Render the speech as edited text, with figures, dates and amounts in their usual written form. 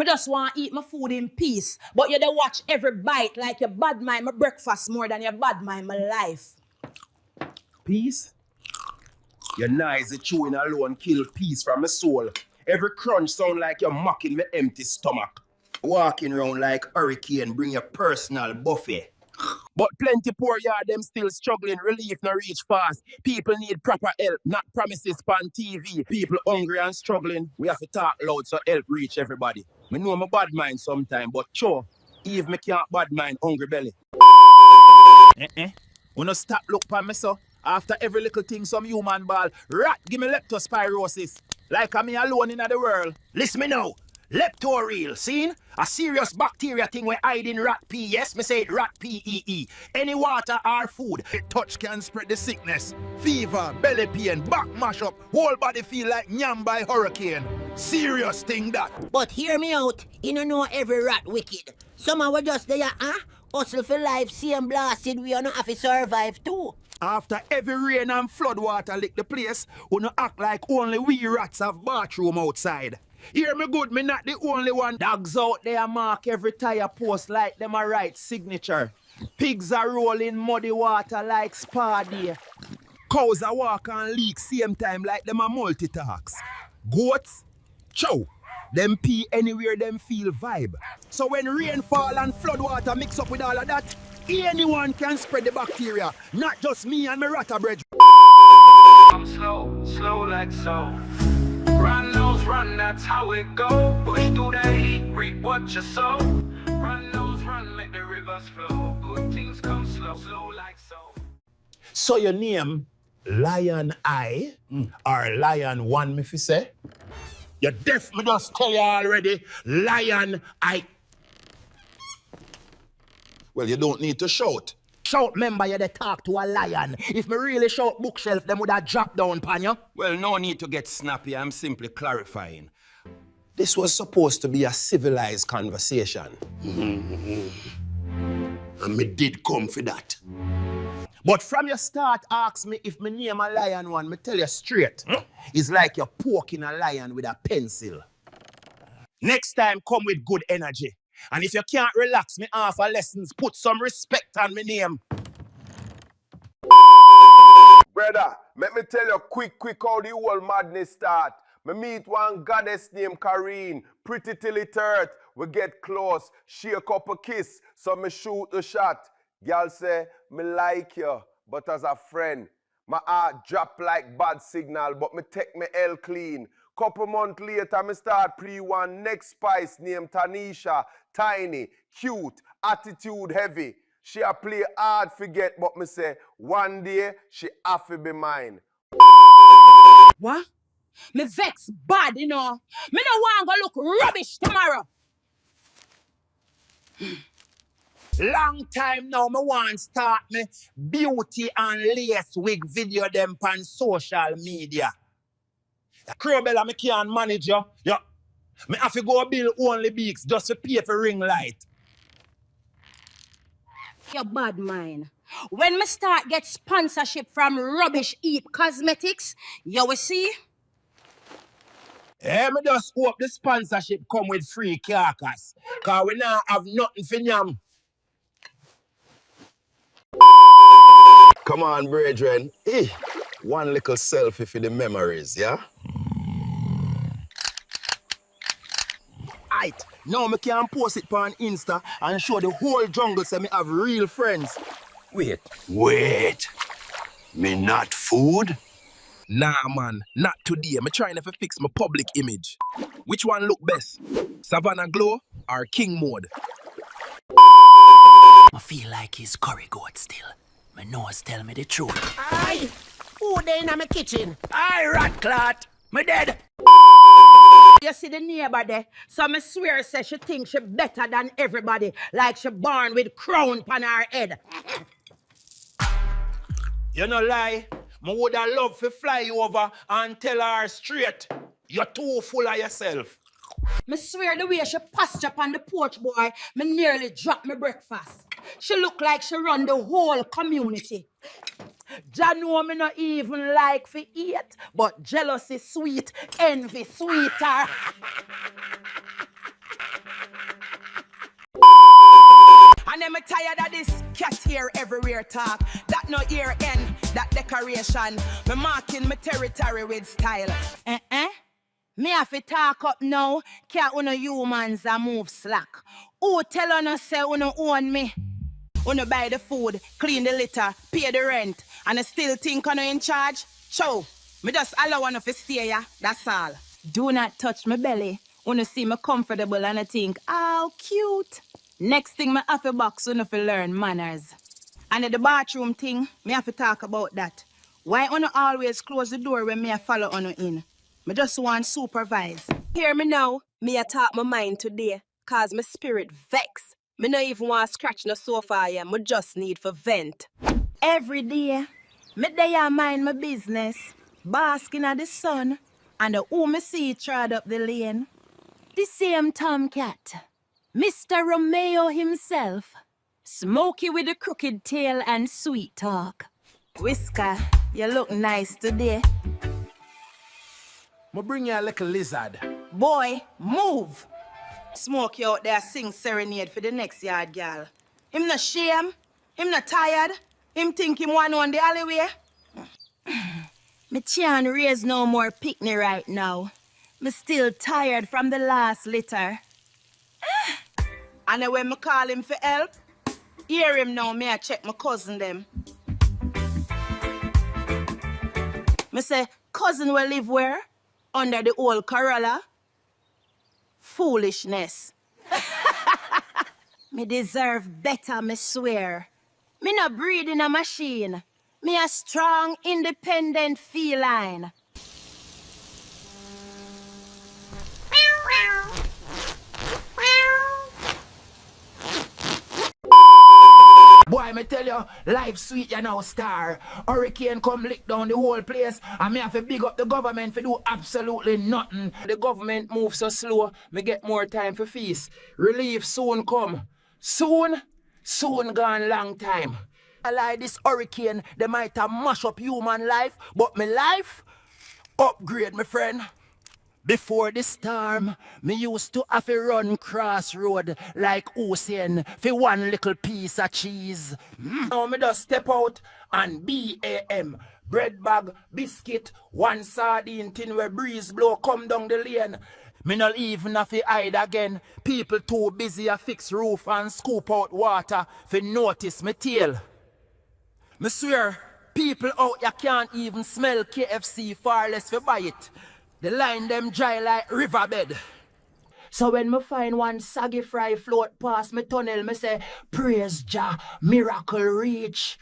Me just want to eat my food in peace. But you dey watch every bite like you bad mind my breakfast more than you bad mind my life. Peace? Your noisy chewing alone kill peace from my soul. Every crunch sound like you're mocking my empty stomach. Walking around like hurricane, bring your personal buffet. But plenty poor yard them still struggling, relief no reach fast. People need proper help, not promises on TV. People hungry and struggling, we have to talk loud so help reach everybody. Me know my bad mind sometime, but sure, if me can't bad mind hungry belly. Wanna stop look for me so? After every little thing some human ball, rat give me leptospirosis. Like I'm me alone in the world. Listen me now. Leptoreal, seen? A serious bacteria thing we hide in rat pee. Yes, me say it rat pee. Any water or food. It touch can spread the sickness. Fever, belly pain, back mash up. Whole body feel like nyam by hurricane. Serious thing that. But hear me out. You don't know every rat wicked. Some are just there, hustle for life, same blasted, we are not have to survive too. After every rain and flood water lick the place, we no act like only we rats have bathroom outside. Hear me good, me not the only one. Dogs out there mark every tire post like them a right signature. Pigs are rolling muddy water like spa day. Cows are walk and leak same time like them a multitask. Goats, chow, them pee anywhere them feel vibe. So when rainfall and flood water mix up with all of that, anyone can spread the bacteria, not just me and my ratta bread. I'm slow like so. Run those, run, that's how it go. Push through the heat, reap what you sow. Run those, run, make the rivers flow. Good things come slow like so. So your name, Lion Eye, or Lion One, me fi say? You're deaf, me just tell you already, Lion Eye. Well, you don't need to shout. Shout, member, you dey talk to a lion. If me really shout bookshelf, them would have dropped down pan you. Well, no need to get snappy, I'm simply clarifying. This was supposed to be a civilized conversation. And me did come for that. But from your start, ask me if me name a lion one, me tell you straight. It's like you're poking a lion with a pencil. Next time, come with good energy. And if you can't relax me off of lessons, put some respect on my name. Brother, let me tell you quick how the whole madness start. Me meet one goddess named Kareen, pretty till it hurt. We get close, shake up a kiss, so me shoot a shot. Girl say, me like you, but as a friend. My heart drop like bad signal, but me take me L clean. Couple months later, me start one next spice named Tanisha. Tiny, cute, attitude heavy. She a play hard forget, but me say, one day, she have to be mine. What? Me vex bad, you know. Me no want go look rubbish tomorrow. Long time now, me want start me beauty and lace wig video them on social media. Crowbella, me can't manage you. Yeah. Me have to go bill only beaks just to pay for ring light. Your bad mind. When me start get sponsorship from Rubbish Eat Cosmetics, you will see. Me just hope the sponsorship come with free carcass. Cause we now have nothing for yam. Come on, brethren. One little selfie for the memories, yeah? Aight, now me can post it on Insta and show the whole jungle say me have real friends. Wait. Me not food? Nah, man, not today. Me trying to fix my public image. Which one look best? Savannah Glow or King Mode? I feel like he's curry goat still. My nose tell me the truth. Aye! Who they in my kitchen? Aye, rat clot! Me dead! You see the neighbor there, so me swear say she think she better than everybody, like she born with crown on her head. You no lie, me woulda love to fly you over and tell her straight. You're too full of yourself. Me swear the way she posture on the porch, boy, me nearly dropped my breakfast. She look like she run the whole community. Jah know me not even like for eat, but jealousy sweet, envy sweeter. And I'm tired of this cat here everywhere talk. That no ear end, that decoration. Me marking my territory with style. Me have to talk up now. Can't uno humans a move slack. Who tell on us say uno own me? Uno buy the food, clean the litter, pay the rent, and I still think uno in charge? Show, me just allow uno to stay ya, that's all. Do not touch my belly. Uno see me comfortable and I think, how cute. Next thing me have to box uno to learn manners. And at the bathroom thing, me have to talk about that. Why uno always close the door when me a follow uno in? Me just want supervise. Hear me now, me a talk my mind today, cause my spirit vex. Me no even want to scratch no sofa here, me just need for vent. Every day, me there mind my business, basking at the sun, and who me see trod up the lane. The same tomcat, Mr. Romeo himself, smoky with a crooked tail and sweet talk. Whisker, you look nice today. Me bring you a little lizard. Boy, move! Smokey out there sing serenade for the next yard girl. Him not shame, him not tired, him think him one on the alleyway. Me can't raise no more picnic right now. Me still tired from the last litter. And when me call him for help, hear him now, me I check my cousin them. Me say, cousin will live where? Under the old Corolla? Foolishness. Me deserve better, me swear. Me no breed in a machine. Me a strong, independent feline. Boy, me tell you, life sweet you now, star. Hurricane come lick down the whole place, and me have to big up the government for do absolutely nothing. The government moves so slow, me get more time for feast. Relief soon come. Soon? Soon gone long time. I like this hurricane, they might have mash up human life, but me life, upgrade, my friend. Before the storm, me used to have to run crossroad like Hussein for one little piece of cheese. Now me just step out and BAM. Bread bag, biscuit, one sardine tin where breeze blow come down the lane. Me not even have to hide again. People too busy to fix roof and scoop out water for notice me tail. Me swear, people out here can't even smell KFC far less for buy it. The line them dry like riverbed. So when me find one saggy fry float past me tunnel, me say, praise Jah, miracle reach.